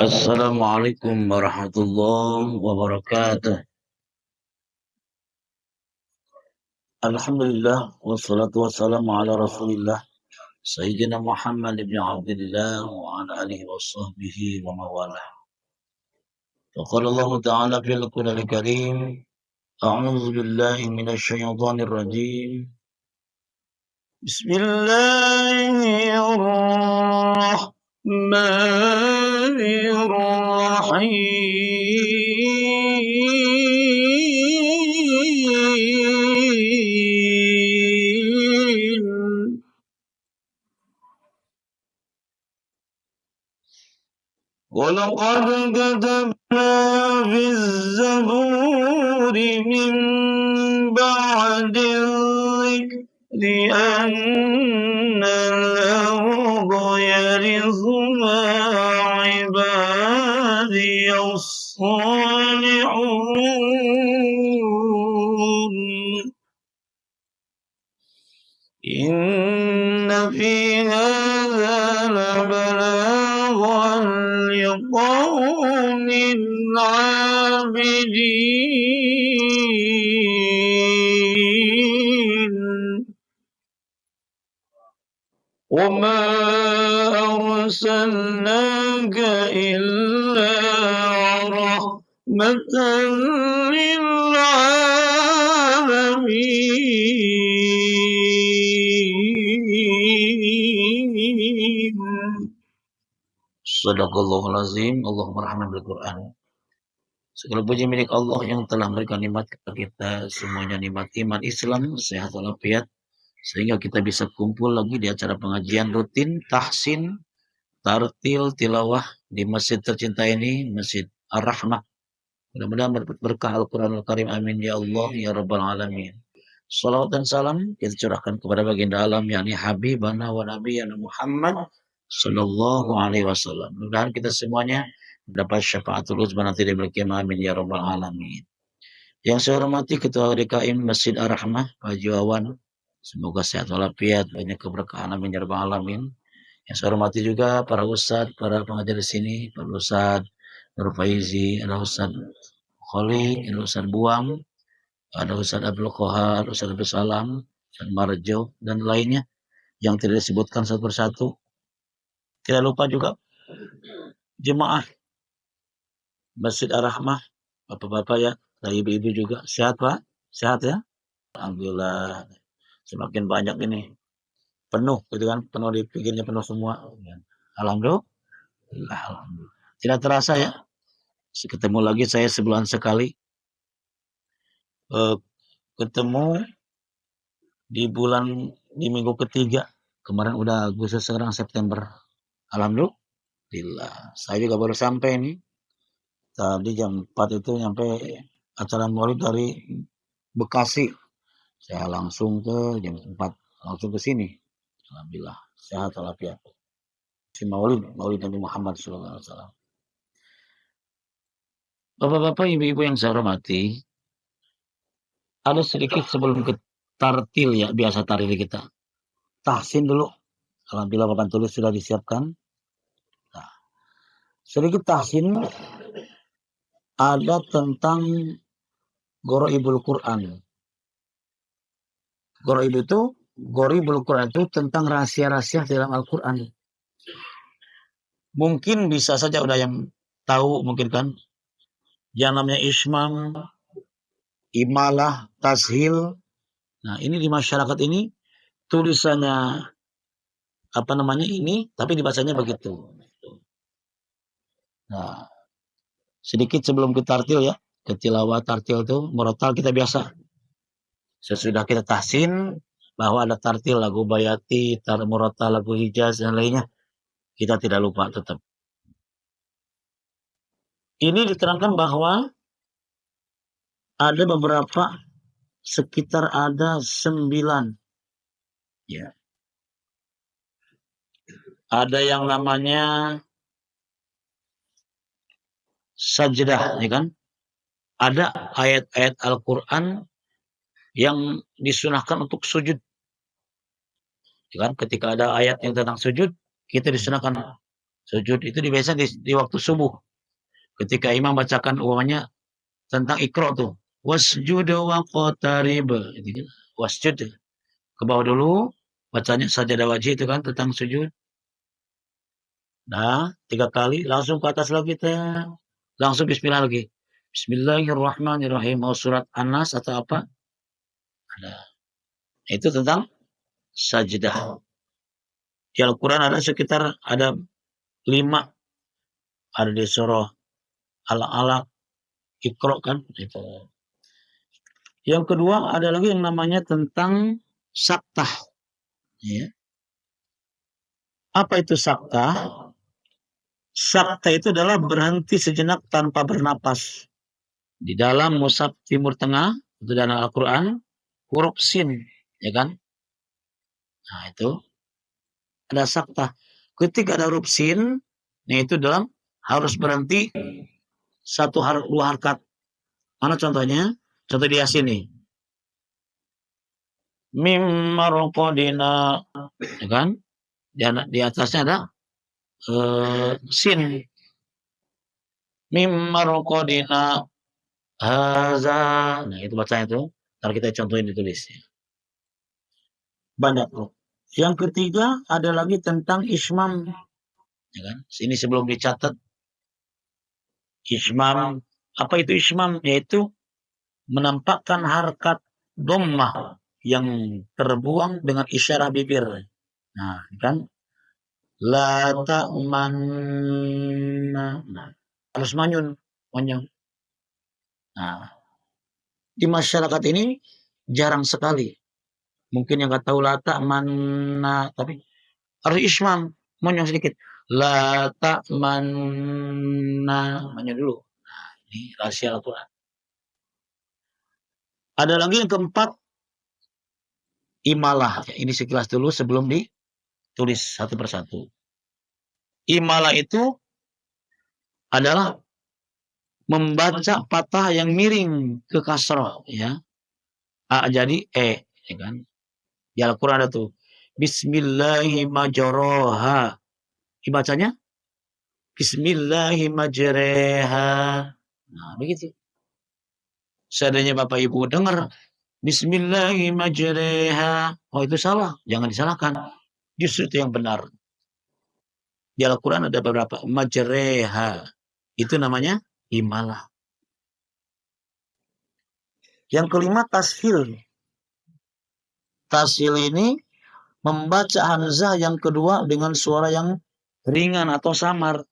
Assalamualaikum warahmatullahi wabarakatuh. Alhamdulillah wassalatu wassalamu ala Rasulillah Sayyidina Muhammad ibn Abdullah wa ala alihi wa sahbihi wa mawalah. Faqala Allah Ta'ala fil Qur'anil Karim, a'udzu billahi minasy syaithanir rajim. Bismillahirrahmanirrahim. وَلَقَدْ كَتَبْنَا فِي الزَّبُورِ مِن بَعْدِ الذِّكْرِ أَنَّ الْأَرْضَ يَرِثُهَا عِبَادِيَ الصَّالِحُونَ إِنَّ فِي هَذَا لَبَلَاغًا لِقَوْمٍ عَابِدِينَ وَمَا أَرْسَلْنَاكَ إِلَّا رَحْمَةً لِلْعَالَمِينَ. Sadaqallahul azim. Allahumma rahman bil Qur'an. Segala puji milik Allah yang telah memberikan nikmat kepada kita, semuanya nikmat iman Islam, sehat walafiat, sehingga kita bisa kumpul lagi di acara pengajian rutin tahsin tartil tilawah di masjid tercinta ini, Masjid Ar-Rahmah. Mudah-mudahan berkat berkah Al-Qur'anul Karim, amin ya Allah ya rabbal alamin. Salawat dan salam kita curahkan kepada baginda alam, yakni Habibana wa Nabiyana Muhammad sallallahu alaihi wasallam. Mudah-mudahan kita semuanya mendapat syafaatul uzma nanti di yaumil qiyamah, amin ya rabbal alamin. Yang saya hormati Ketua DKM Masjid Ar-Rahmah, Pak Haji Wawan. Semoga sehat walafiat, banyak keberkahan, amin ya rabbal alamin. Yang saya hormati juga para ustadz, para pengajar di sini, para ustadz Nur Faizi, ada ustadz Khalid, ada ustadz Buang, ada Ustadz Abdul Qahar, Ustadz Abdul Salam, Ustadz Marjo, dan lainnya yang tidak disebutkan satu persatu. Tidak lupa juga jemaah Masjid Ar-Rahmah, bapak-bapak ya, dan ibu-ibu juga. Sehat Pak? Sehat ya? Alhamdulillah. Semakin banyak ini. Penuh gitu kan, penuh dipikirnya penuh semua. Alhamdulillah. Alhamdulillah. Tidak terasa ya, ketemu lagi saya sebulan sekali. Ketemu di minggu ketiga. Kemarin udah Agustus, sekarang September. Alhamdulillah. Saya juga baru sampai nih. Tadi jam 4 itu nyampe acara Maulid dari Bekasi. Saya langsung ke jam 4, langsung ke sini. Alhamdulillah. Sehat walafiat. Si Maulid Nabi Muhammad SAW. Bapak-bapak, ibu-ibu yang saya hormati, ada sedikit sebelum ke tartil ya, biasa tartil kita. Tahsin dulu. Alhamdulillah papan tulis sudah disiapkan. Nah, sedikit tahsin ada tentang Gharaibul Quran. Gharaibul Quran itu tentang rahasia-rahasia dalam Al-Quran. Mungkin bisa saja udah yang tahu mungkin kan. Yang namanya ismam, imalah, tashil. Nah, ini di masyarakat ini tulisannya ini, tapi dibacanya begitu. Nah, sedikit sebelum kita tartil ya, ke tilawah tartil itu murotal kita biasa. Sesudah kita tahsin bahwa ada tartil lagu bayati, murotal lagu hijaz dan lainnya, kita tidak lupa tetap. Ini diterangkan bahwa ada beberapa, sekitar ada 9 ya. Ada yang namanya sajdah ya kan. Ada ayat-ayat Al-Qur'an yang disunahkan untuk sujud. Ya kan? Ketika ada ayat yang tentang sujud, kita disunahkan sujud itu biasa di waktu subuh. Ketika imam bacakan umpamanya tentang Iqra tuh. Wasjud waqtarib. Gitu kan. Wasjud. Ke bawah dulu. Bacanya sajadah wajib itu kan tentang sujud. Nah, 3 kali. Langsung ke atas lagi. Langsung bismillah lagi. Bismillahirrahmanirrahim. Mau surat An-Nas atau apa? Ada. Itu tentang sajadah. Di Al-Quran ada sekitar 5. Ada di surah Al-Alaq. Iqra kan. Itu. Yang kedua ada lagi yang namanya tentang saktah. Ya. Apa itu saktah? Saktah itu adalah berhenti sejenak tanpa bernapas. Di dalam mushaf Timur Tengah, itu dalam Al-Quran, huruf sin, ya kan? Nah itu ada saktah. Ketika ada huruf sin, nah itu dalam harus berhenti 2 harkat. Mana contohnya? Contoh di Yasin nih. Mim marqadina, ya kan? Di atasnya ada sin. Mim marqadina haza. Nah, itu bacanya itu. Ntar kita contohin ditulis. Banyak loh. Yang ketiga ada lagi tentang ismam. Ya kan? Ini sebelum dicatat. Ismam. Apa itu ismam? Yaitu menampakkan harkat dhammah yang terbuang dengan isyarat bibir. Nah, kan? La ta'manna. Nah, harus manyun. Nah, di masyarakat ini jarang sekali. Mungkin yang nggak tahu lata mana, tapi harus ismam, monyong sedikit. Lata mana, monyong dulu. Nah, ini rahasia Al-Quran. Ada lagi yang keempat, imalah. Ini sekilas dulu sebelum ditulis satu persatu. Imalah itu adalah membaca patah yang miring ke kasrah, ya. A jadi E, ya kan? Di Al-Quran ada tuh. Bismillahirrahmanirrahim. Dibacanya Bismillahirrahmanirrahim. Nah, begitu. Seandainya Bapak Ibu dengar Bismillahirrahmanirrahim. Oh, itu salah. Jangan disalahkan. Justru itu yang benar. Di Al-Quran ada beberapa. Majreha. Itu namanya imalah. Yang kelima, tashil. Tashil ini membaca hamzah yang kedua dengan suara yang ringan atau samar.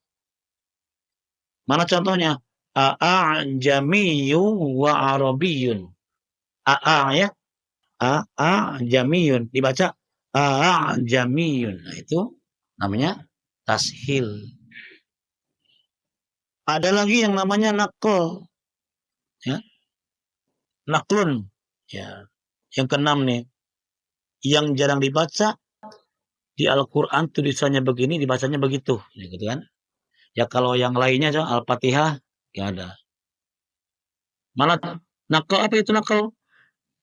Mana contohnya? A'jamiyun wa arabiyun. Ya. A'jamiyun. Dibaca A'jamiyun. Nah, itu namanya tashil. Ada lagi yang namanya naql. Ya. Naqlun. Ya. Yang keenam nih. Yang jarang dibaca di Al-Quran tulisannya begini, dibacanya begitu. Gitu kan. Ya kalau yang lainnya Al-Fatihah ya ada. Malah naql, apa itu naql?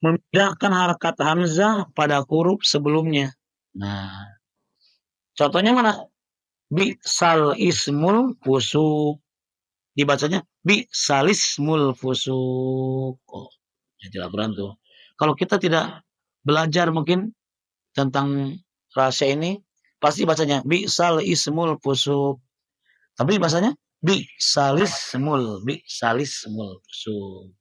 Memindahkan harakat hamzah pada huruf sebelumnya. Nah, contohnya mana? Bi'sal ismul fusuq. Dibacanya bi'sal ismul fusuq. Oh, ya tidak Al-Quran tuh. Kalau kita tidak belajar mungkin tentang rahasia ini, pasti bacanya bi'sal ismul fusuq. Tapi bahasanya bi'sal ismul fusuq.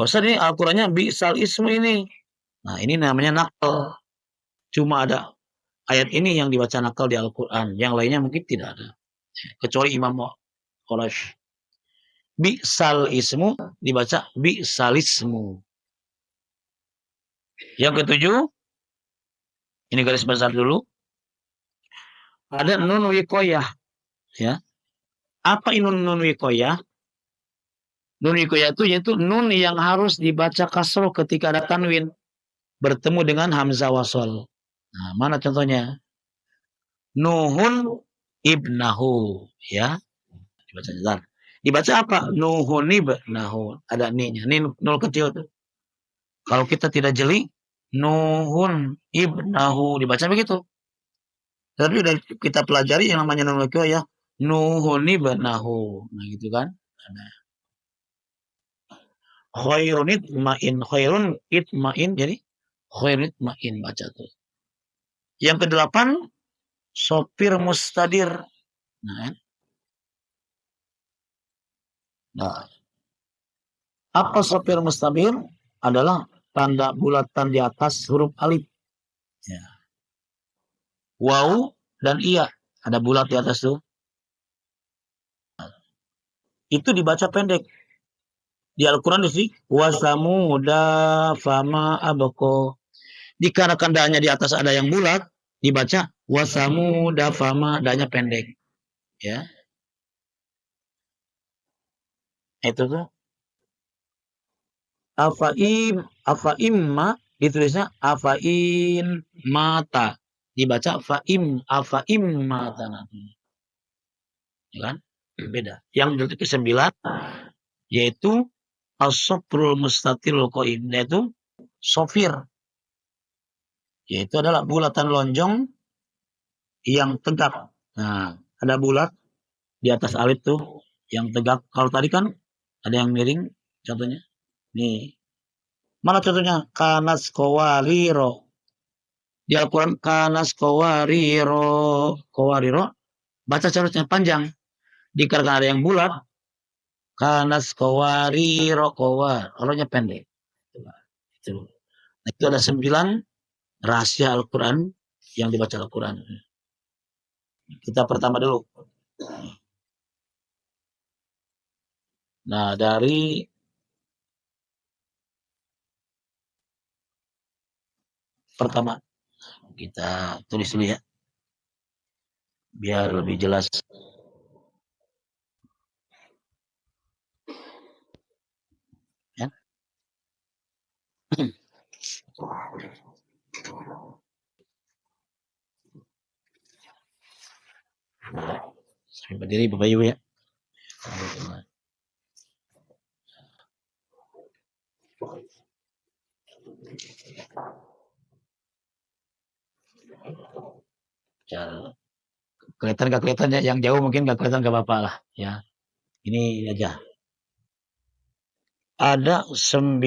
Ustaz ini Al-Qurannya bi'sal ismu ini. Nah, ini namanya naql. Cuma ada ayat ini yang dibaca naql di Al-Quran. Yang lainnya mungkin tidak ada. Kecuali Imam Quraisy. Bi'sal ismu dibaca bi'sal ismu. Yang ketujuh, ini garis besar dulu. Ada nun wiqayah. Ya. Apa ini nun wiqayah? Nun wiqayah itu yaitu nun yang harus dibaca kasroh ketika ada tanwin bertemu dengan hamzah wasol. Nah, mana contohnya? Nuhun ibnahu, ya. Dibaca jelas. Dibaca apa? Nuhun ibnahu. Ada ni-nya. Ni nol kecil tuh. Kalau kita tidak jeli, Nuhun ibnahu. Dibaca begitu. Tapi udah kita pelajari yang namanya nun wiqayah, Nuhun ibnahu. Nah, gitu kan. Nah, khairun itmain, jadi khairun itmain baca tuh. Yang kedelapan, sopir mustadir. Nah, nah, apa sopir mustadir? Adalah tanda bulatan di atas huruf alif. Ya. Waw dan iya. Ada bulat di atas tuh. Itu dibaca pendek. Di Al-Quran di sini, wasamuda fama abako. Dikarenakan danya di atas ada yang bulat, dibaca wasamuda fama, danya pendek. Ya, itu tuh. Afaimma ditulisnya afain mata, dibaca afaim mata nanti, ya kan? Beda. Yang ke-9 yaitu as-soprul mustatirul qaim, yaitu sofir, yaitu adalah bulatan lonjong yang tegak. Nah, ada bulat di atas alif tuh yang tegak. Kalau tadi kan ada yang miring, contohnya. Nih, mana contohnya? Kanas kawariro. Di Al-Quran kanas kawariro. Baca caranya panjang. Dikarenakan ada yang bulat, kanas kawariro orangnya pendek. Itu. Nah, itu ada 9 rahasia Al-Quran yang dibaca Al-Quran. Kita pertama dulu. Nah, dari pertama kita tulis dulu ya, biar lebih jelas. Ya. Sampai berdiri Bapak Ibu ya. Ya, kelihatan gak kelihatan ya, yang jauh mungkin gak kelihatan gak apa-apa lah ya. Ini aja. Ada 9.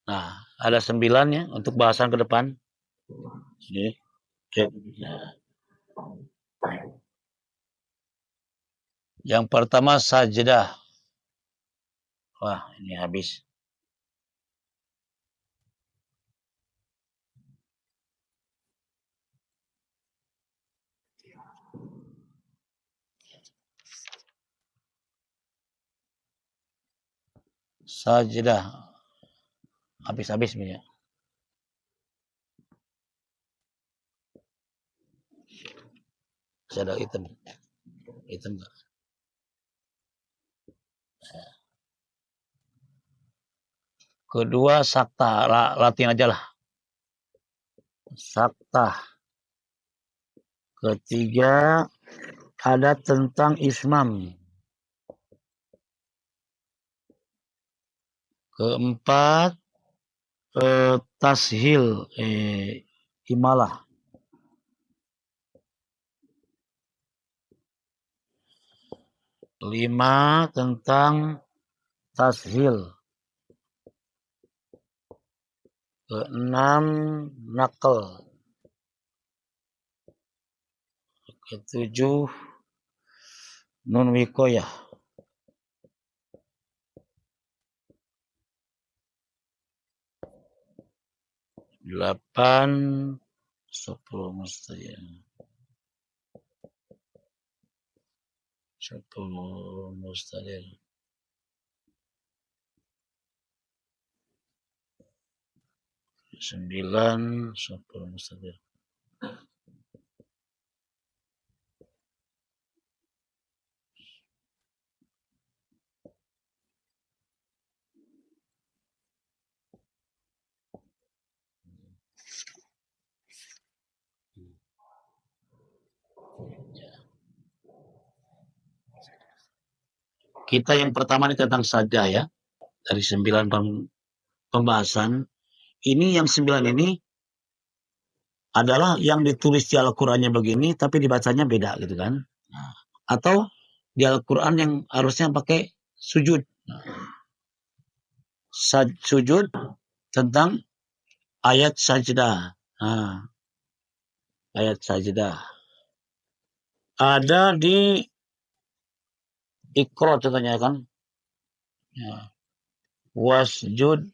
Nah, ada 9 ya untuk bahasan ke depan. Yang pertama sajdah. Wah, ini habis. Sajdah. Habis-habis ya. Ada hitam. Hitam enggak? Kedua sakta, latihan aja lah. Sakta. Ketiga ada tentang ismam. Keempat tashil, imalah. Lima tentang tashil. Keenam nakal. Ketujuh nun wiqayah. Delapan sopro mustadir. Sopro mustadir. 9 sopro mustadir. Kita yang pertama ini tentang sajdah ya. Dari 9 pembahasan. Ini yang 9 ini adalah yang ditulis di Al-Qur'annya begini, tapi dibacanya beda gitu kan. Nah, atau di Al-Qur'an yang harusnya pakai sujud. Sujud tentang ayat sajdah. Nah, ayat sajdah. Ada di Iqra contohnya kan. Ya. Wasjud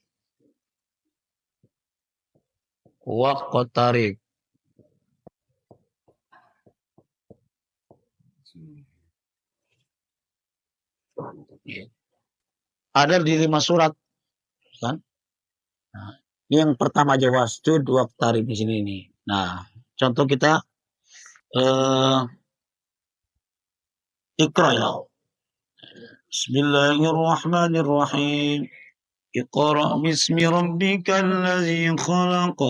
waqtarib. Ada di 5 surat kan. Nah, ini yang pertama aja wasjud waqtarib di sini nih. Nah, contoh kita Iqra ya. Bismillahirrahmanirrahim. Iqra bismi rabbikal ladzi khalaq.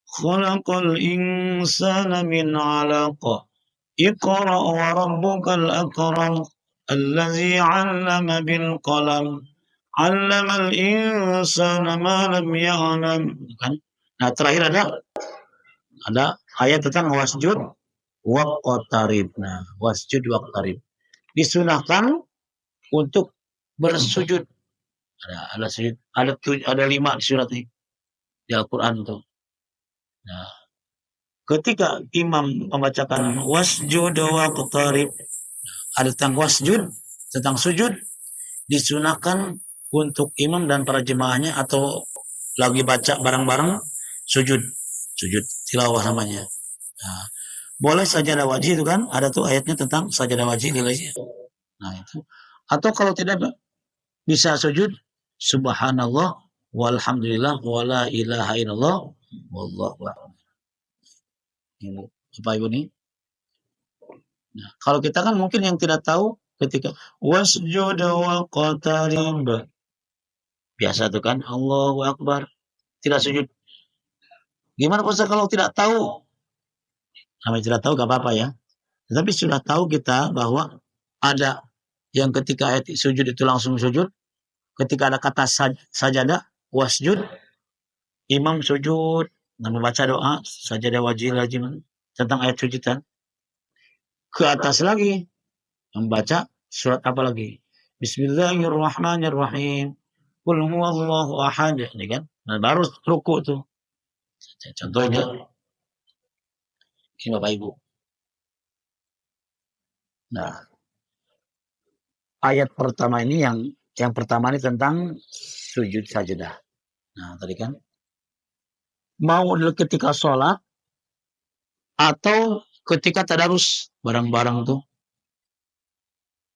Khalaqal insana min 'alaq. Iqra wa rabbukal akram. Alladzi 'allama bil qalam. 'Allamal insana ma lam ya'lam. Kan? Nah, terakhir ada ayat tentang wasjud waqtarib. Nah, wasjud waqtarib. Disunahkan untuk bersujud. Ada sujud, ada 5 di surat ini di Al-Qur'an tuh. Nah, ketika imam membacakan wasjud waqtarib, ada tentang wasjud, tentang sujud, disunahkan untuk imam dan para jemaahnya atau lagi baca bareng-bareng sujud tilawah namanya. Nah, boleh sajadah wajih itu kan, ada tuh ayatnya tentang sajadah wajih. Nah, itu. Atau kalau tidak bisa sujud subhanallah walhamdulillah wala ilaha illallah wallahu a'lam. Ini Bapak Ibu nih. Nah, kalau kita kan mungkin yang tidak tahu ketika wasjud waqtarib. Biasa tuh kan Allahu Akbar. Tidak sujud. Gimana Ustaz kalau tidak tahu? Namanya tidak tahu gak apa-apa ya. Tetapi sudah tahu kita bahwa ada yang ketika ayat sujud itu langsung sujud. Ketika ada kata sajadah, wasjud, imam sujud, dan membaca doa, sajadah wajib tentang ayat sujudan. Ke atas lagi, membaca surat apa lagi? Bismillahirrahmanirrahim. Qul huwallahu ahad. Ini kan? Nah, baru ruku tuh. Contohnya, ini Bapak Ibu. Nah, ayat pertama ini yang pertama ini tentang sujud sajadah. Nah, tadi kan mau ketika sholat atau ketika tadarus bareng-bareng tuh.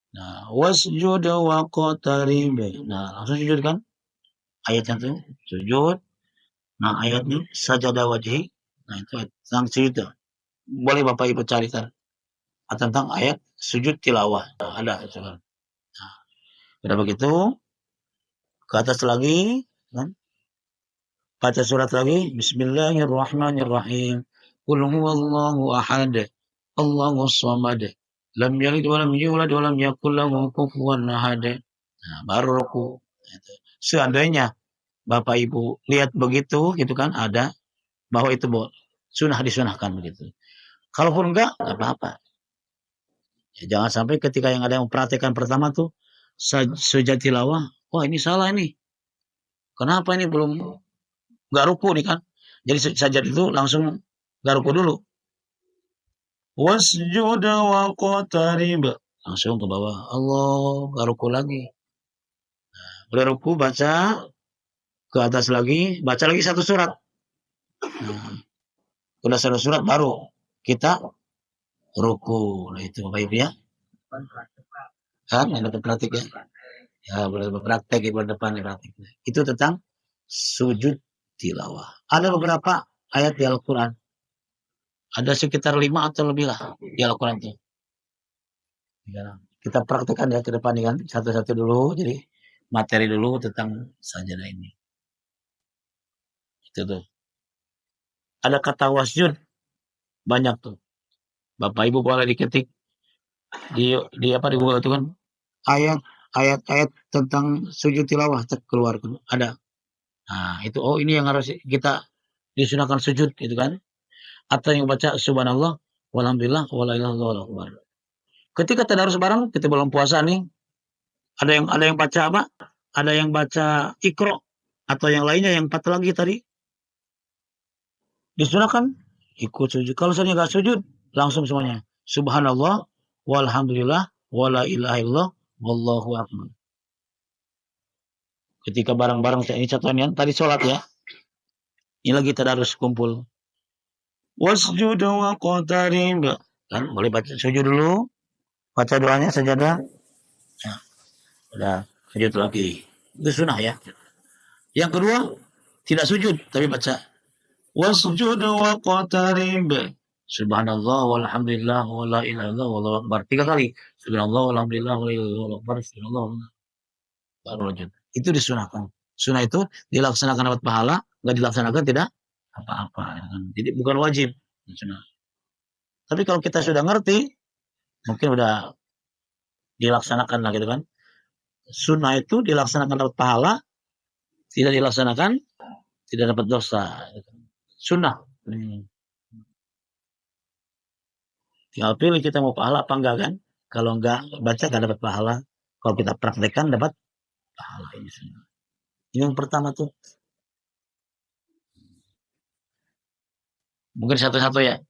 Nah, wasjud waqtarib. Nah, langsung sujud kan? Ayatnya tuh sujud. Nah, ayatnya sajadah wajhi. Nah, itu tentang sujud. Boleh Bapak Ibu carikan tentang ayat sujud tilawah. Nah, ada sekarang. Nah, udah begitu ke atas lagi kan? Baca surat lagi. Bismillahirrahmanirrahim. Qul huwallahu ahad. Allahus samad. Lam yalid wa lam yulad wa lam yakul lahu kufuwan ahad. Nah, baru ruku. Seandainya Bapak Ibu lihat begitu gitu kan, ada bahwa itu disunahkan begitu. Kalaupun enggak apa-apa. Ya, jangan sampai ketika yang ada yang mempraktikkan pertama tuh sujud tilawah, wah ini salah ini. Kenapa ini belum enggak ruku nih kan? Jadi sajad itu langsung enggak ruku dulu. Wasjud waqtarib. Langsung ke bawah. Allah, enggak ruku lagi. Nah, udah ruku baca ke atas lagi, baca lagi satu surat. Nah, udah satu surat baru kita ruku. Nah, itu Bapak Ibu ya. Kan ada praktik ya. Ya, boleh berpraktek di bulan depan praktik. Itu tentang sujud tilawah. Ada beberapa ayat di Al-Qur'an. Ada sekitar 5 atau lebih lah di Al-Qur'an itu. Ya, kita praktekkan ya ke depan kan satu-satu dulu. Jadi materi dulu tentang sajadah ini. Itu tuh. Ada kata wasjud banyak tuh. Bapak Ibu boleh diketik di apa di Google itu kan ayat tentang sujud tilawah keluar ada. Nah, itu ini yang harus kita disunahkan sujud gitu kan. atau yang baca subhanallah walhamdulillah wala ilaha illallah wallahu akbar. Ketika tadarus bareng, kita belum puasa nih, ada yang baca apa? Ada yang baca Iqra atau yang lainnya yang 4 lagi tadi, disunahkan ikut sujud. Kalau misalnya nggak sujud, langsung semuanya. Subhanallah, walhamdulillah, wala ilaha illallah, wallahu akbar. Ketika bareng-bareng, ini contohnya tadi sholat ya. Ini lagi tadarus kumpul. Wasjud wa qatarib. Kan boleh baca sujud dulu, baca doanya sajadah. Nah, udah sujud lagi. Itu sunnah ya. Yang kedua, tidak sujud tapi baca wasjud wa qatarib. Subhanallah walhamdulillah wala ilaha illallah wallahu akbar. 3 kali. Subhanallah walhamdulillah wala ilaha illallah wallahu akbar. Subhanallah baru lanjut. Itu disunahkan. Sunnah itu dilaksanakan dapat pahala, enggak dilaksanakan tidak apa-apa ya kan. Jadi bukan wajib. Sunnah. Tapi kalau kita sudah ngerti, mungkin udah dilaksanakan lah gitu kan. Sunnah itu dilaksanakan dapat pahala, tidak dilaksanakan tidak dapat dosa. Sunnah. Tinggal pilih kita mau pahala apa enggak kan. Kalau enggak baca enggak dapat pahala. Kalau kita praktekkan dapat pahala. Ini yang pertama tuh. Mungkin satu-satu ya.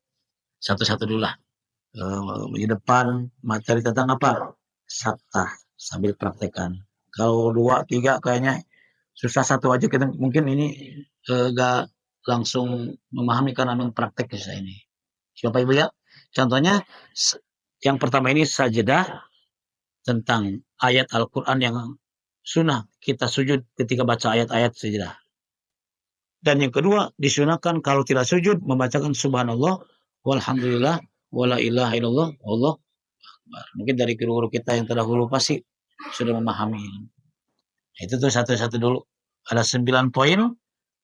Satu-satu dulu lah. Di depan materi tentang apa? Sabta sambil praktekkan. Kalau 2, 3 kayaknya susah, satu aja kita mungkin ini enggak langsung memahami karena memang praktek bisa ini. Bapak Ibu ya. Contohnya yang pertama ini sajadah tentang ayat Al-Quran yang sunnah kita sujud ketika baca ayat-ayat sajadah. Dan yang kedua disunahkan kalau tidak sujud membacakan subhanallah walhamdulillah wala ilaha illallah wallahu akbar. Mungkin dari guru-guru kita yang terdahulu pasti sudah memahami. Itu tuh satu-satu dulu. Ada 9 poin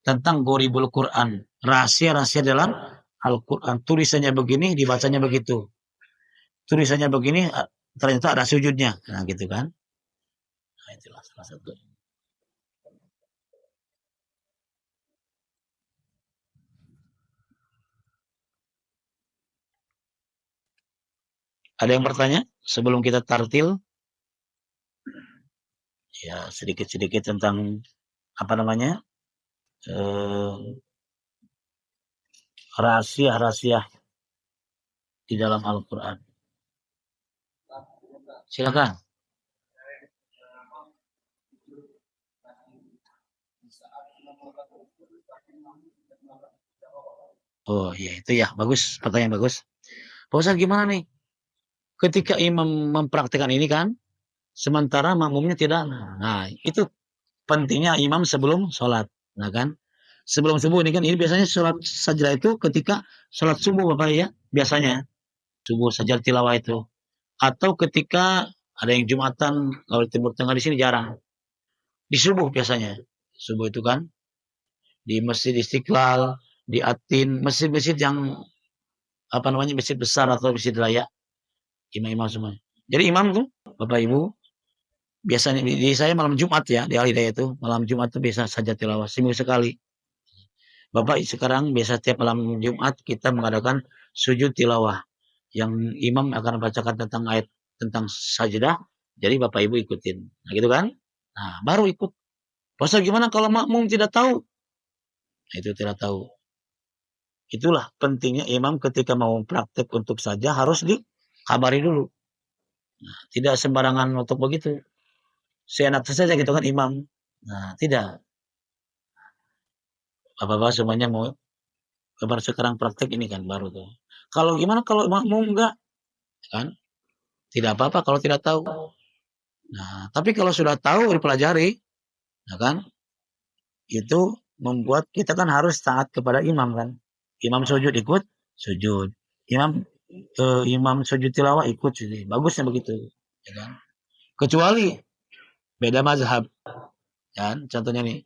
tentang Gharibul Quran. Rahasia-rahasia dalam Al-Quran. Tulisannya begini, dibacanya begitu. Tulisannya begini, ternyata ada sujudnya. Nah gitu kan. Nah itulah salah satu. Ada yang bertanya sebelum kita tartil? Ya sedikit-sedikit tentang apa namanya? Rahasia-rahasia di dalam Al-Quran. Silakan. Oh iya itu ya bagus, pertanyaan bagus. Pak Ustadz gimana nih? Ketika imam mempraktikkan ini kan, sementara makmumnya tidak. Nah itu pentingnya imam sebelum sholat. Nah kan, sebelum subuh ini kan, ini biasanya sholat sajdah itu ketika sholat subuh Bapak ya, biasanya. Subuh sajadah tilawah itu. Atau ketika ada yang Jumatan, kalau di Timur Tengah di sini jarang. Di subuh biasanya. Subuh itu kan, di Masjid Istiqlal, di Atin, masjid-masjid yang apa namanya masjid besar atau masjid raya, imam-imam semua. Jadi imam tuh Bapak Ibu biasanya di saya malam Jumat ya di Al-Hidayah itu malam Jumat tuh biasa saja tilawah seminggu sekali. Bapak sekarang biasa tiap malam Jumat kita mengadakan sujud tilawah yang imam akan bacakan tentang ayat tentang sajadah. Jadi Bapak Ibu ikutin. Nah gitu kan? Nah baru ikut. Pasal gimana kalau makmum tidak tahu? Nah, itu tidak tahu. Itulah pentingnya imam ketika mau praktek untuk saja harus dikabari dulu. Nah, tidak sembarangan untuk begitu. Seenak saja gitu kan imam. Nah, tidak. Bapak-bapak semuanya mau kabar sekarang praktek ini kan baru tuh. Kalau gimana kalau makmum enggak? Kan? Tidak apa-apa kalau tidak tahu. Nah, tapi kalau sudah tahu dipelajari, nah kan? Itu membuat kita kan harus taat kepada imam kan. Imam sujud ikut sujud. Imam sujud tilawah ikut sujud. Bagusnya begitu, ya kan? Kecuali beda mazhab. Kan? Contohnya nih.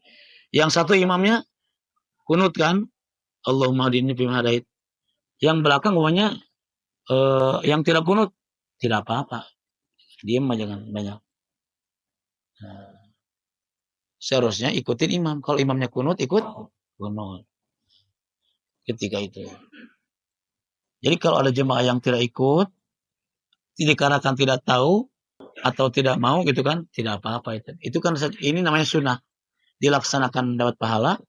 Yang satu imamnya kunut kan? Allahumma hadini fi hadait. Yang belakang umumnya yang tidak kunut tidak apa-apa. Diam aja jangan banyak. Nah, seharusnya ikutin imam. Kalau imamnya kunut ikut kunut. Ketika itu. Jadi kalau ada jemaah yang tidak ikut, dikarenakan tidak tahu atau tidak mau gitu kan, tidak apa-apa itu. Itu kan ini namanya sunnah. Dilaksanakan dapat pahala,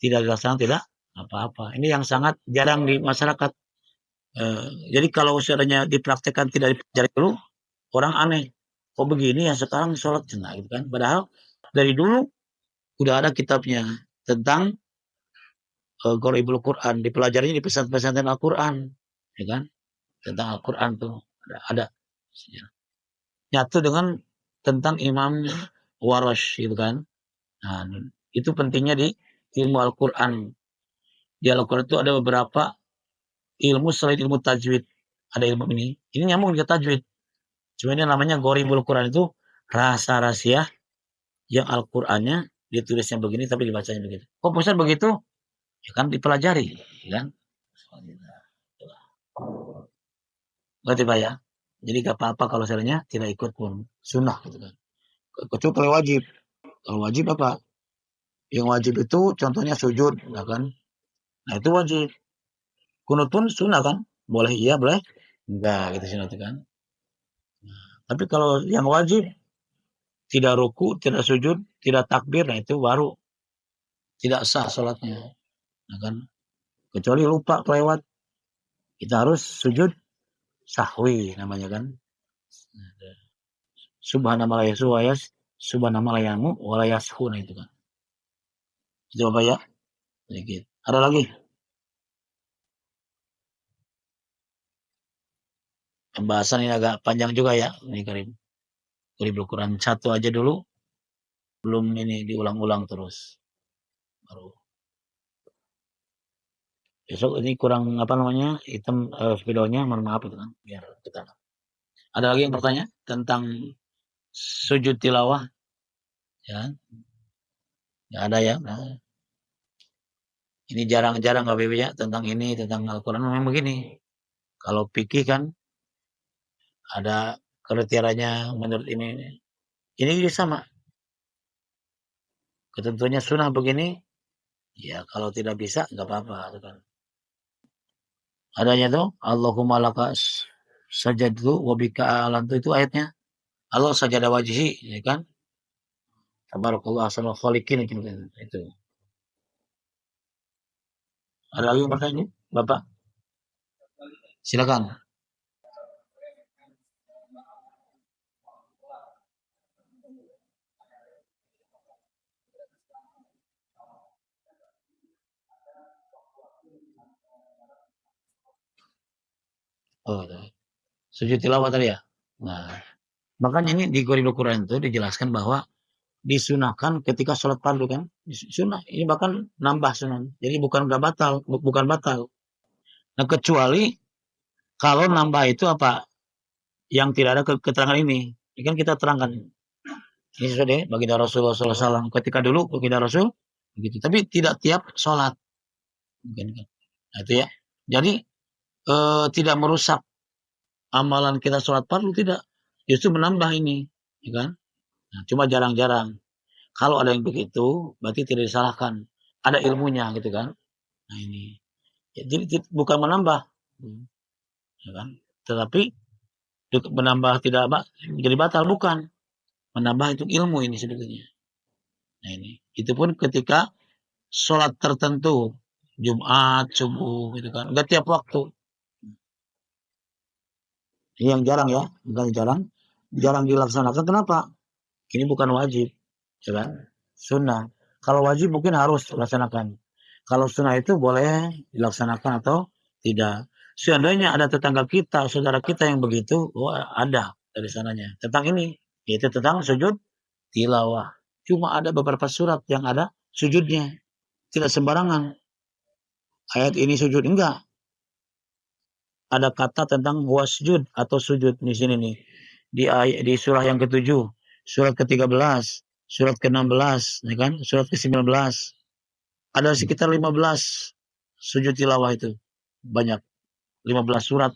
tidak dilaksanakan tidak apa-apa. Ini yang sangat jarang di masyarakat. Jadi kalau seandainya dipraktekkan tidak dipelajari dulu, orang aneh. Kok begini ya sekarang sholat cenah gitu kan. Padahal dari dulu udah ada kitabnya tentang Gharibul Quran, dipelajarinya di pesantren-pesantren Al-Quran, ya kan? Tentang Al-Quran tuh ada nyatu dengan tentang Imam Warash gitu kan. Nah, itu pentingnya di ilmu Al-Quran. Di Al-Quran itu ada beberapa ilmu selain ilmu tajwid. Ada ilmu ini. Ini nyambung ke tajwid. Cuma ini namanya Gharibul Quran itu rasa rahasia yang Al-Qurannya ditulisnya begini tapi dibacanya begitu. Kok Ustaz begitu? Ya kan dipelajari, ya kan? Berarti Pak ya. Jadi gak apa-apa kalau misalnya tidak ikut pun sunnah gitu kan. Kecuali wajib. Kalau wajib apa? Yang wajib itu contohnya sujud, ya kan? Nah itu wajib. Kunut pun sunnah kan? Boleh iya, boleh enggak gitu sih nanti kan. Tapi kalau yang wajib tidak ruku, tidak sujud, tidak takbir, nah itu baru tidak sah sholatnya, ya kan? Kecuali lupa kelewat, kita harus sujud sahwi namanya kan. Subhanallah ya suwayas, subhanallah yamu, walayashu, nah itu kan. Itu apa ya? Sedikit. Ada lagi? Pembahasan ini agak panjang juga ya. Ini Karim. Qaribul Quran satu aja dulu. Belum ini diulang-ulang terus. Baru. Besok ini kurang apa namanya hitam videonya, mohon maaf itu kan. Biar kita. Ada lagi yang bertanya tentang sujud tilawah? Ya, nggak ada ya. Nah, ini jarang-jarang KBB ya tentang ini, tentang Al-Quran memang begini. Kalau fikih kan ada kriterianya menurut ini. Ini sama. Ketentuannya sunnah begini, ya kalau tidak bisa nggak apa-apa. Gitu kan. Adanya tuh Allahumma laka sajadtu wa bika alantu itu ayatnya. Allah sajada wajhi, ya kan? Tabarakallah ahsanul khaliqin itu. Ada lagi yang bertanya, Bapak? Silakan. Oh, sujud tilawah tadi ya. Nah, makanya ini di Qoribul Quran itu dijelaskan bahwa disunahkan ketika sholat fardu kan. Sunnah ini bahkan nambah sunnah. Jadi bukan nggak batal, bukan batal. Nah, kecuali kalau nambah itu apa yang tidak ada keterangan ini. Ini kan kita terangkan. Ini sesuai deh baginda Rasulullah SAW. Ketika dulu baginda Rasul begitu. Tapi tidak tiap sholat. Nah, itu ya. Jadi tidak merusak amalan kita sholat fardu tidak. Justru menambah ini, ya kan? Nah, cuma jarang-jarang. Kalau ada yang begitu, berarti tidak disalahkan. Ada ilmunya gitu kan. Nah ini. Ya, jadi bukan menambah, ya kan? Tetapi menambah tidak jadi batal bukan. Menambah itu ilmu ini sebetulnya. Nah ini. Itu pun ketika sholat tertentu, Jumat, subuh, gitu kan. Enggak tiap waktu. Ini yang jarang ya, bukan jarang. Jarang dilaksanakan. Kenapa? Ini bukan wajib, ya kan? Sunnah. Kalau wajib mungkin harus dilaksanakan. Kalau sunnah itu boleh dilaksanakan atau tidak. Seandainya ada tetangga kita, saudara kita yang begitu, ada dari sananya. Tentang ini, yaitu tentang sujud tilawah. Cuma ada beberapa surat yang ada sujudnya. Tidak sembarangan. Ayat ini sujud, enggak. Ada kata tentang wasjud atau sujud di sini nih. Di surah yang ke-7, surat ke-13, surat ke-16, ya kan? Surat ke-19. Ada sekitar 15 sujud tilawah itu. Banyak. 15 surat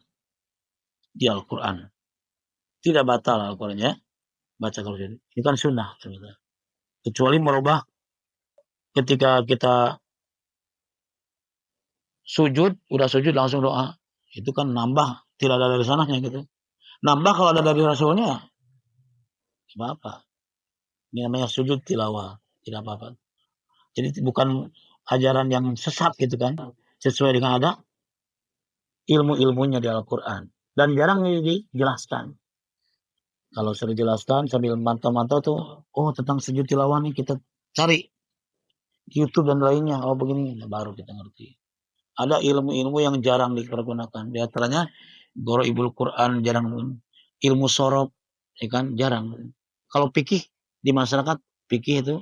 di Al-Quran. Tidak batal Al-Qurannya. Baca kalau jadi. Ini kan sunnah. Kecuali merubah ketika kita sujud, udah sujud langsung doa. Itu kan nambah, tidak ada dari sananya gitu. Nambah kalau ada dari Rasulnya, tidak apa-apa. Ini namanya sujud tilawah, tidak apa-apa. Jadi bukan ajaran yang sesat gitu kan, sesuai dengan ada ilmu-ilmunya di Al-Quran. Dan jarang dijelaskan. Kalau sudah dijelaskan sambil mantau-mantau tuh, oh tentang sujud tilawah nih kita cari YouTube dan lainnya. Oh begini, baru kita ngerti. Ada ilmu-ilmu yang jarang dipergunakan. Di antaranya Gharaibul Quran jarang, ilmu sorop, ya kan jarang. Kalau fikih di masyarakat, fikih itu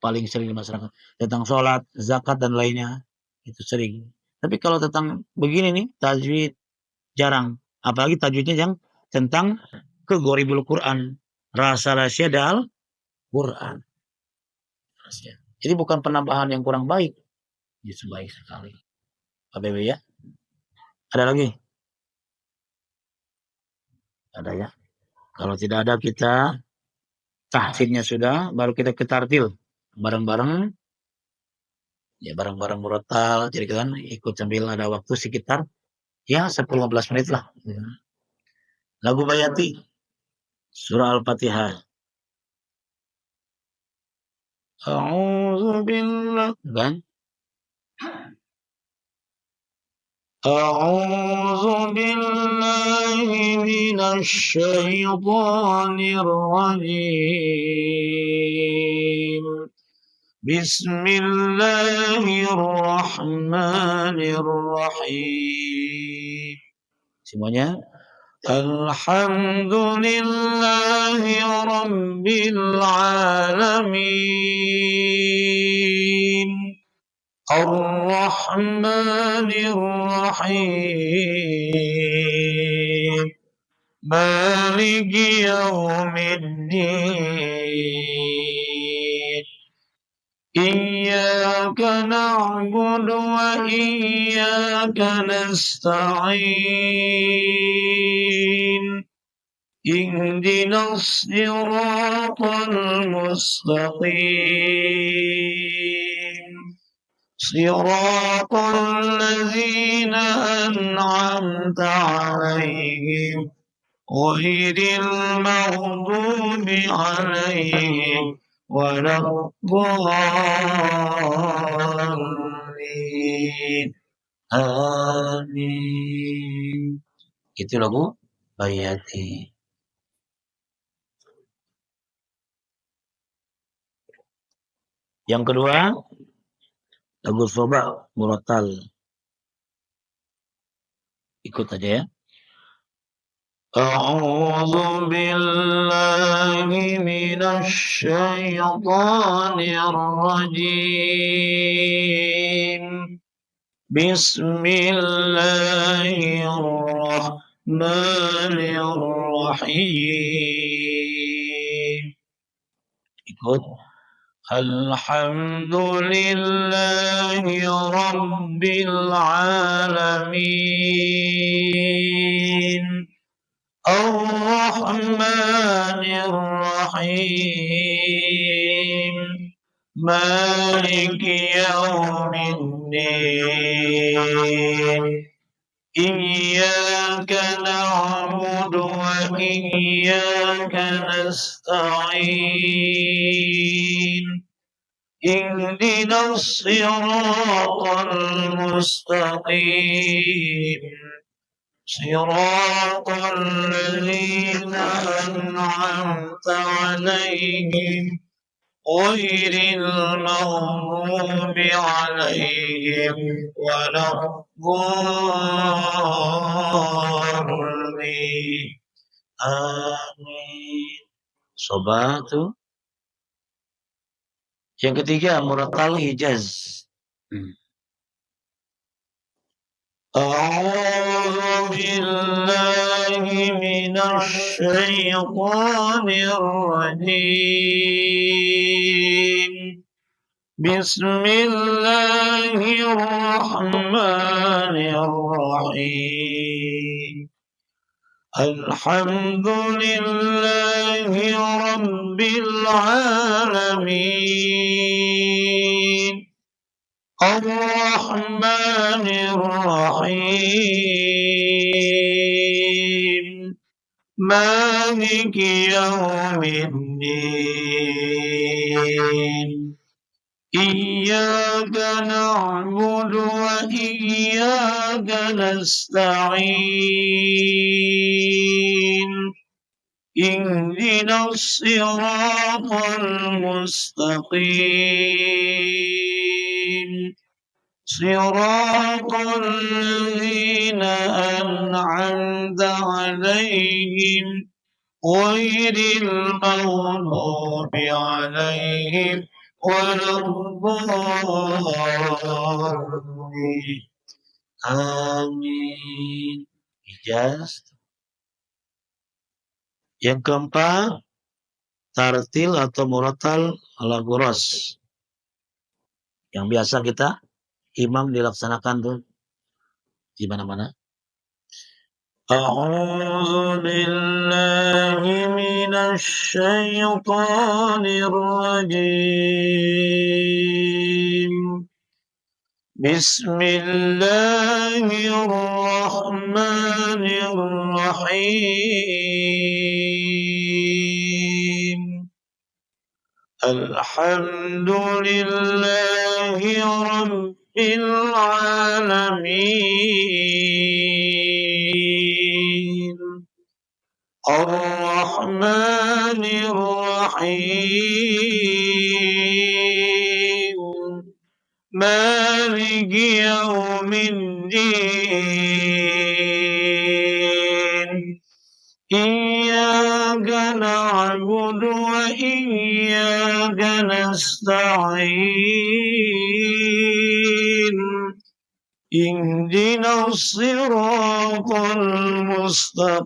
paling sering di masyarakat. Tentang sholat, zakat dan lainnya itu sering. Tapi kalau tentang begini nih, tajwid jarang. Apalagi tajwidnya yang tentang ke Gharaibul Quran, rahasia-rahasia dal Quran. Jadi bukan penambahan yang kurang baik, justru baik sekali. Pak BB ya. Ada lagi? Ada ya. Kalau tidak ada kita tahsinnya sudah, baru kita ke tartil bareng-bareng. Ya bareng-bareng murotal, jadi kan ikut sambil ada waktu sekitar ya 10-15 menit lah. Lagu Bayati, surah Al-Fatihah. A'udzu billah kan? أعوذ بالله من الشيطان الرجيم بسم الله الرحمن الرحيم. Semuanya Alhamdulillahi Rabbil Alamin Ar-Rahmanir Rahim Maliki Yawmiddin Iyyaka na'budu wa iyyaka nasta'in Ihdinas siratal mustaqim Siratal ladzina an'amta 'alaihim ghairil maghdubi 'alaihim waladdallin. Amin. Itu lagu Bayati. Yang kedua lagu Soba Murattal. Ikut aja ya. A'udzu billahi minasy syaithanir rajim. Bismillahirrahmanirrahim. Ikut. Alhamdulillahi Rabbil Alamin Ar-Rahmanir Rahim Maliki Yawmiddin Iyyaka na'budu wa iyyaka nasta'in Ihdinas siratal mustaqim Siratal ladzina an'amta 'alaihim ghairil maghdubi 'alaihim waladdallin. Amin. Sobat tuh. Yang ketiga Murattal Hijaz. A'udzu billahi minasy syaithanir rajim. Bismillahirrahmanirrahim. Alhamdulillahi Rabbil Alamin Ar-Rahmanir Rahim مالك يوم الدين إياك نعبد وإياك نستعين اهدنا الصراط المستقيم صراط الذين أنعمت عليهم غير المغضوب عليهم ولا الضالين amin. Ijaz. Yang keempat, tartil atau murattal lagu ras. Yang biasa kita imam dilaksanakan tuh di mana-mana. A'udzu billahi minasy syaithanir rajim. Bismillahirrahmanirrahim. Alhamdulillahi rabbil alamin. Ar-Rahmanir Rahim. مالك يوم الدين إياك نعبد وإياك نستعين اهدنا الصراط المستقيم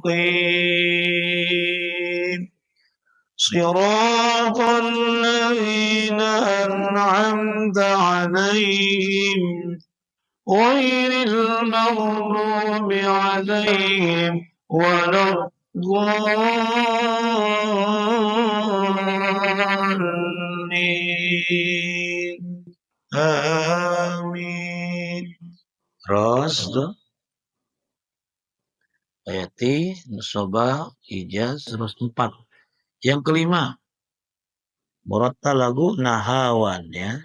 صراط الذين أنعمت عليهم غير المغضوب عليهم ولا الضالين آمين. Terus ayati, nusobah, ijaz, terus 4. Yang kelima, murattal lagu nahawan ya.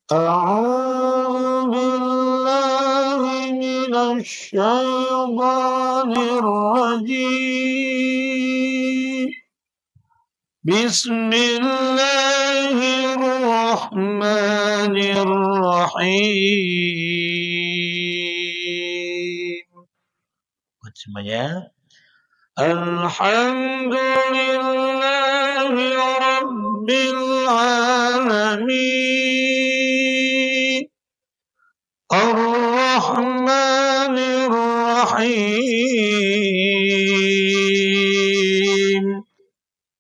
A'udzu billahi minasy syaithanir rajim. Bismillahirrahmanirrahim. Buat semuanya. Alhamdulillahi rabbil alamin. Ar-Rahmanir Rahim.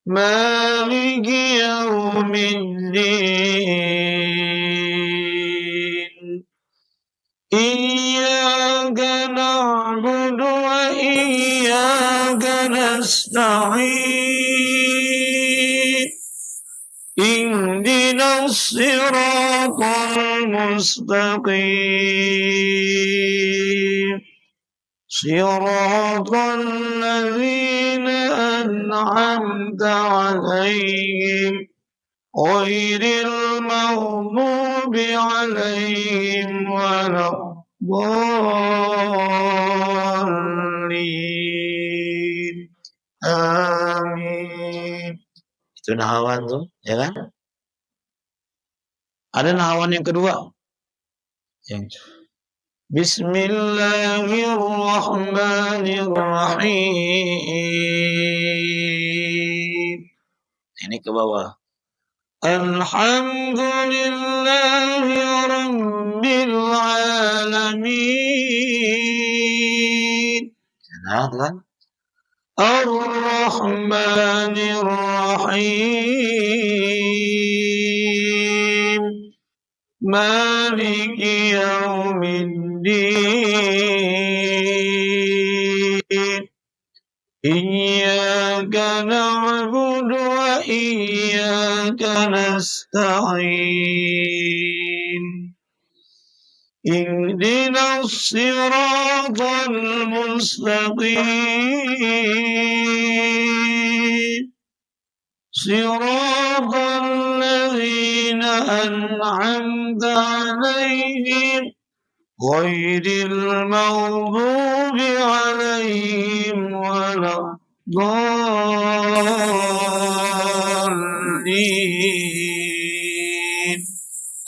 Maliki yaumiddin. Iyyaka na'budu wa iyyaka nasta'in ihdinas siratal mustaqim siratal ladzina an'amta 'alaihim ghairil maghdubi 'alaihim waladdallin. Amin. Itu nahawan tuh, ya kan? Ada nahawan yang kedua. Yang Bismillahirrahmanirrahim. Ini ke bawah. Alhamdulillahi rabbil alamin. Nah, kan? Ar-Rahmanir Rahim. Maliki yaumiddin. Iyyaka na'budu wa iyyaka nasta'in اهدنا الصراط المستقيم صراط الذين أنعمت عليهم غير المغضوب عليهم ولا الضالين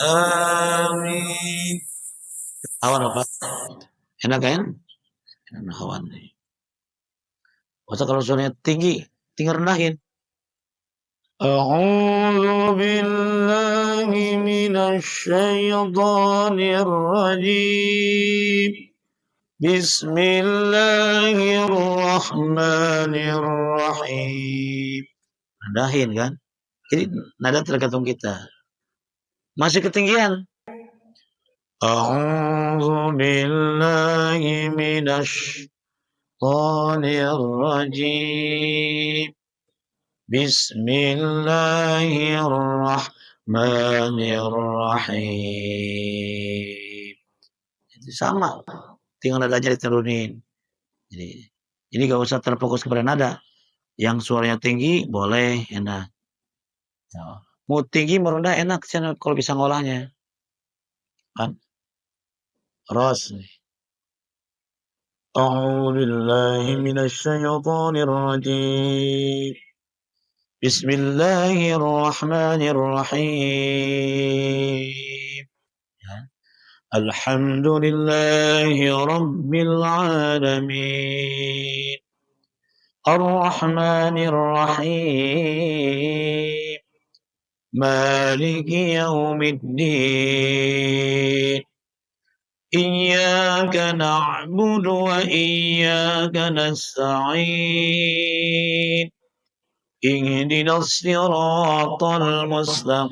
آمين. Hawan apa? Enak kan? Enak hawan nih. Masa kalau suaranya tinggi, tinggal rendahin. A'udzu billahi minasy syaithanir rajim. Bismillahirrahmanirrahim. Rendahin kan? Jadi nada tergantung kita. Masih ketinggian. A'udzu billahi minasy syaithanir rajim. Bismillahirrahmanirrahim. Itu sama, tinggal nadanya diturunin. Jadi ini gak usah terfokus kepada nada. Yang suaranya tinggi boleh enak. Mau tinggi mau rendah enak kalau bisa ngolahnya. Kan? Ros. A'udzu billahi minasy syaithanir rajim. Bismillahirrahmanirrahim. Ya. Alhamdulillahi rabbil alamin. Ar-Rahmanir Rahim. Maliki yaumiddin. Iyyaka na'budu wa iyyaka nasta'in. Ihdinas siratal mustaqim.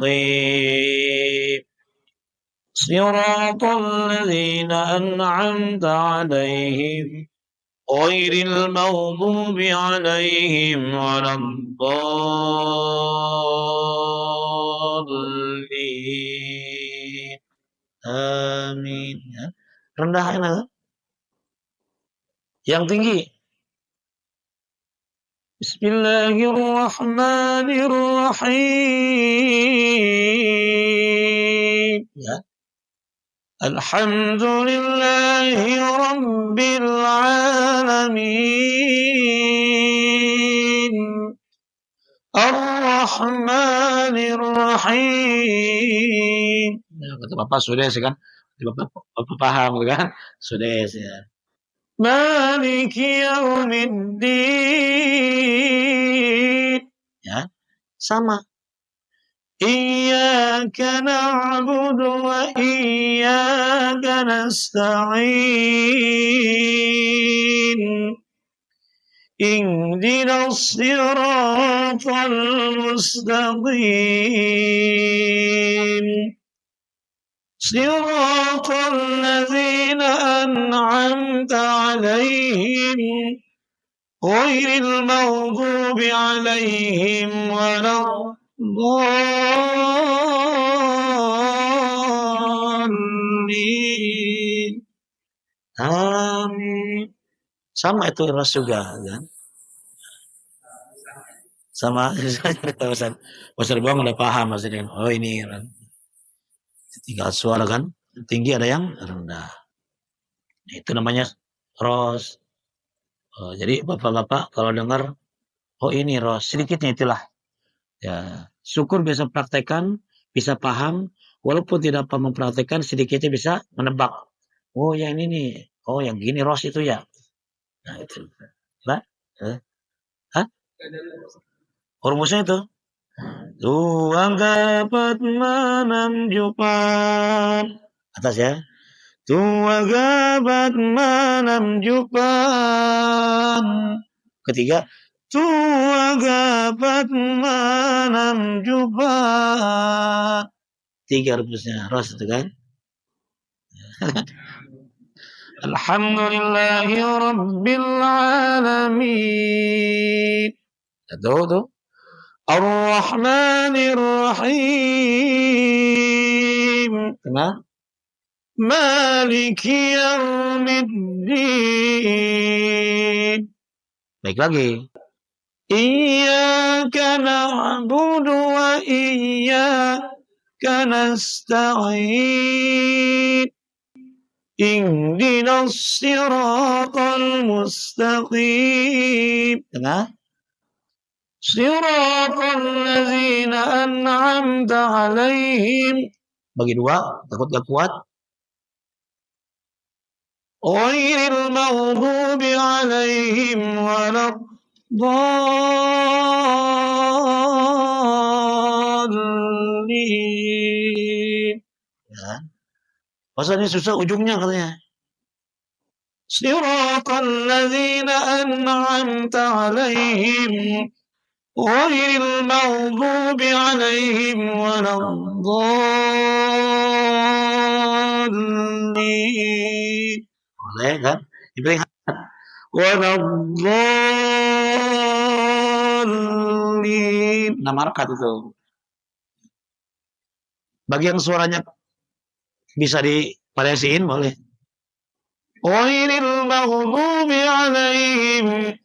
Siratal ladzina an'amta 'alaihim ghairil maghdubi 'alaihim waladdallin. Amin. Ya. Rendah enak. Yang tinggi. Bismillahirrahmanirrahim. Ya. Alhamdulillahi rabbil alamin. Ar-Rahmanir Rahim. Ya, kata Bapak sudah kan? Bapak paham kan? Sudah ya. Maliki yaumiddin. Ya, sama. Iyyaka na'budu wa iyyaka nasta'in. Ihdinas siratal mustaqim. Siratal ladzina an'amta 'alaihim ghairil maghdubi 'alaihim waladdallin. Amin. Sama itu ras juga kan? Sama Ustaz Bang udah paham maksudnya. Oh ini kan. Tinggal suara kan tinggi ada yang rendah. Itu namanya ros. Jadi bapak-bapak kalau dengar oh ini ros sedikitnya itulah. Ya, syukur bisa praktekkan, bisa paham, walaupun tidak mempraktekkan sedikitnya bisa menebak. Oh yang ini nih, oh yang gini ros itu ya. Nah itu. Nah, hah? Rumusnya itu. Tuang dapat menunjukkan atas ya. Tuang dapat menunjukkan. Ketiga. Tuang dapat menunjukkan. 3 rumusnya ros itu kan. Alhamdulillahi rabbil alamin. Tuh. Ar-Rahmanir Rahim. Kenapa? Maliki yaumiddin. Baik lagi. Iyyaka na'budu wa iyyaka nasta'in. Ihdinas siratal mustaqim. Tengah. Siratal ladzina an'amta 'alaihim. Bagi dua, takut gak kuat. Ghairil maghdubi 'alaihim waladdallin. Ya. Maksudnya susah ujungnya katanya. Siratal ladzina an'amta 'alaihim ghairil maghdubi 'alaihim waladdallin. Boleh kan? Diperingatkan. Waladdallin. 6 harakat itu. Bagi yang suaranya bisa divariasiin boleh. Ghairil maghdubi 'alaihim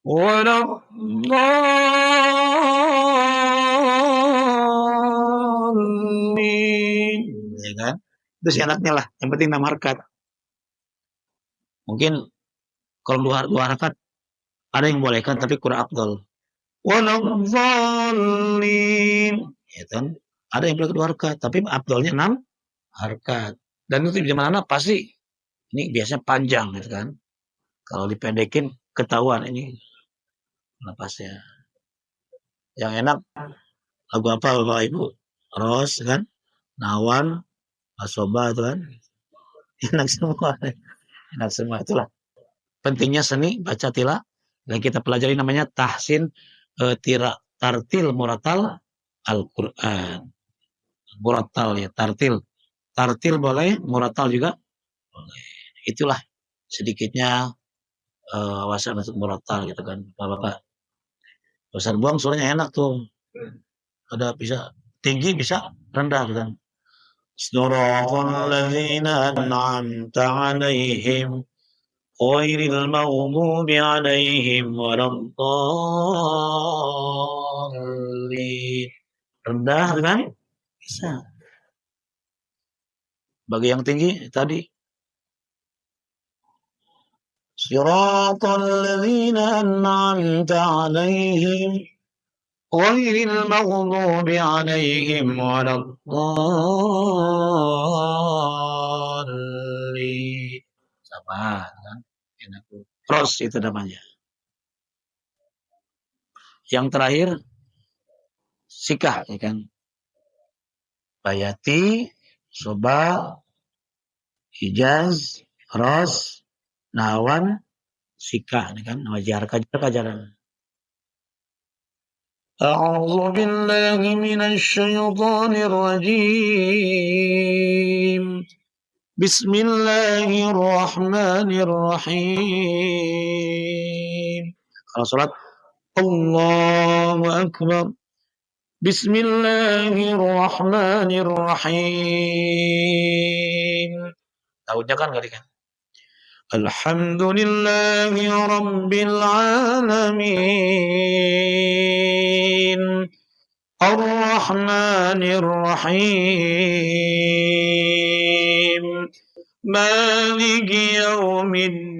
waladdallin. Ya kan? Itu si anaknya lah. Yang penting 6 harakat. Mungkin kalau 2 harakat ada yang bolehkan tapi kurang afdal. Waladdallin. Ya kan? Ada yang boleh 2 harakat tapi afdalnya 6 harakat. Dan itu di mana pasti ini biasanya panjang gitu kan. Kalau dipendekin ketahuan ini napasnya. Yang enak lagu apa Bapak Ibu? Ros kan? Nawan, Asoba itu kan. Enak semua. Enak semua itulah. Pentingnya seni baca tila dan kita pelajari namanya tahsin tartil muratal Al-Qur'an. Muratal ya, tartil. Tartil boleh, muratal juga boleh. Itulah sedikitnya wawasan untuk muratal gitu kan, Bapak. Ustaz Buang suaranya enak tuh. Ada bisa tinggi bisa rendah gitu kan. Siratal ladzina an'amta 'alaihim ghairil maghdubi 'alaihim waladdallin. Rendah kan? Bisa. Bagi yang tinggi tadi Siratal ladzina an'amta 'alaihim ghairil maghdubi 'alaihim waladdallin. Sama kan? Enak tuh. Ros itu namanya. Yang terakhir sikah ya kan. Bayati, Soba, Hijaz, Ros, Nawan, sikah ya kan. Wajar kajaran. A'udzu billahi minasy syaithanir rajim. Bismillahirrahmanirrahim. Kalau salat Allahu akbar. Bismillahirrahmanirrahim. Tahunnya kan kali kan. Alhamdulillahi rabbil alamin. Ar-Rahmanir Rahim. Maliki yaumiddin.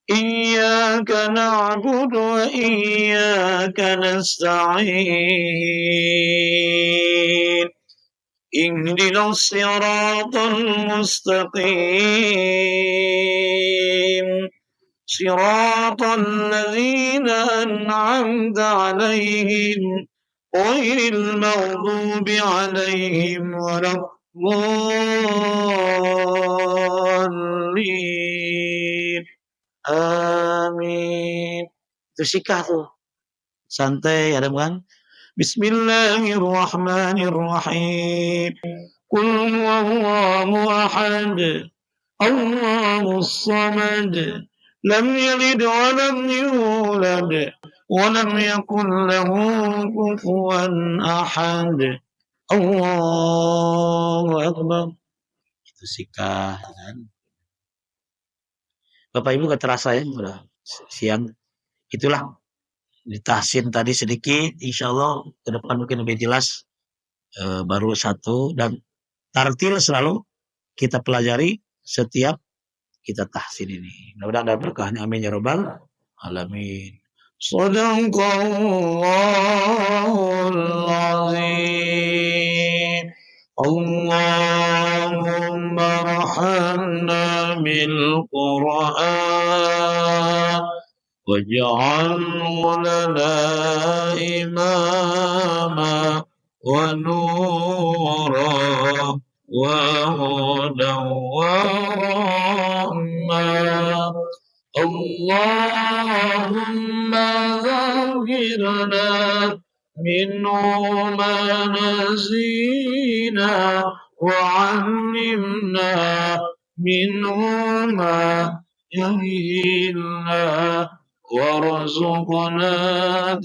Iyyaka na'budu wa iyyaka nasta'in. Ihdinas siratal mustaqim. Siratal ladzina an'amta 'alaihim ghairil maghdubi 'alaihim waladdallin. Amin. Itu sikah tuh. Santai ada kan? Bismillahirrahmanirrahim. Qul huwallahu ahad. Allahus samad. Lam yalid wa lam yulad wa lam yakul lahu kufuwan ahad. Allahu Akbar. Itu sikah kan. Bapak Ibu nggak terasa ya udah siang. Itulah ditahsin tadi sedikit, insya Allah ke depan mungkin lebih jelas. Baru satu dan tartil selalu kita pelajari setiap kita tahsin ini. Mudah-mudahan ada berkahnya. Amin ya rabbal alamin. Sadaqallahul azim. Allahumma rahamna bil Qur'an waj'alhu lana imama wa nura وهدى ورحمة اللهم ذكرنا منه ما نسينا وعلمنا منه ما جهلنا وارزقنا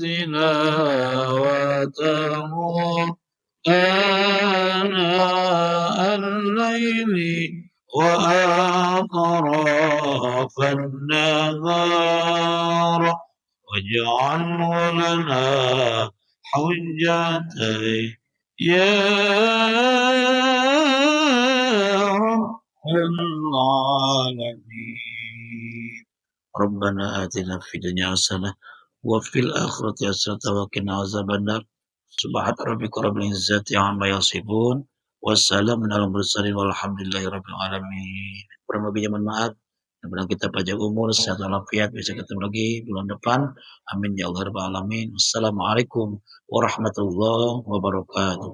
تلاوته آناء الليل وأطراف النهار واجعله لنا حجة يا رب العالمين ربنا آتنا في الدنيا حسنة وفي الآخرة حسنة وقنا عذاب النار سبحان ربك رب العزة عما يصفون wassalamun ala mursalin walhamdulillahi rabbil alamin. Kurang lebihnya mohon maaf. Mudah-mudahan kita panjang umur, sehat walafiat, bisa ketemu lagi bulan depan. Amin ya Allah rabbal alamin. Wassalamualaikum warahmatullahi wabarakatuh.